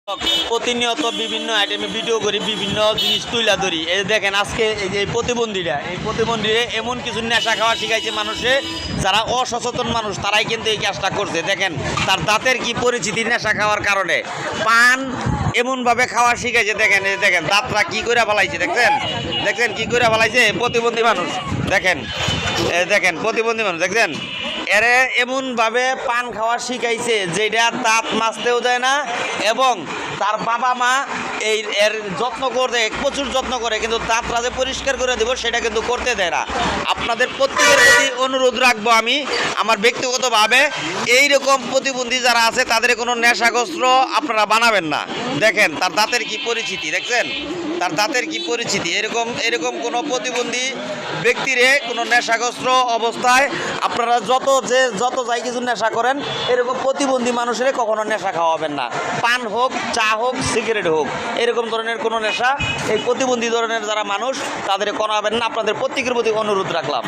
প্রতিনিয়ত বিভিন্ন আইটেমে ভিডিও করি, বিভিন্ন জিনিস তুলে ধরি। এই দেখেন আজকে এই যে প্রতিবন্ধীরা এমন কিছু নেশা খাওয়া শিখাইছে মানুষে, যারা অসচেতন মানুষ তারাই কিন্তু এই কাজটা করছে। দেখেন তার দাঁতের কি পরিচিতি নেশা খাওয়ার কারণে, পান এমনভাবে খাওয়া শিখাইছে। দেখেন এই দেখেন দাঁতরা কি করে ফেলাইছে, দেখছেন কি করে ফেলাইছে প্রতিবন্ধী মানুষ। দেখেন দেখেন প্রতিবন্ধী মানুষ দেখছেন এরে এমনভাবে পান খাওয়া শিখাইছে যেটা দাঁত মাজতেও দেয় না, এবং তার বাবা মা এর যত্ন করে, প্রচুর যত্ন করে, কিন্তু দাঁতরা যে পরিষ্কার করে দেবো সেটা কিন্তু করতে দেয় না। আপনাদের প্রত্যেকের প্রতি অনুরোধ রাখবো আমি আমার ব্যক্তিগতভাবে, এইরকম প্রতিবন্ধী যারা আছে তাদের কোনো নেশাগ্রস্ত আপনারা বানাবেন না। দেখেন তার দাঁতের কি পরিচিতি, দেখছেন তার দাঁতের কি পরিচিতি। এরকম কোনো প্রতিবন্ধী ব্যক্তিরে কোনো নেশাগ্রস্ত অবস্থায় আপনারা যত যাই কিছু নেশা করেন, এরকম প্রতিবন্ধী মানুষের কখনো নেশা খাওয়াবেন না। পান হোক, চা হোক, সিগারেট হোক, এরকম ধরনের কোনো নেশা এই প্রতিবন্ধী ধরনের যারা মানুষ তাদের করাবেন না। আপনাদের প্রত্যেকের প্রতি অনুরোধ রাখলাম।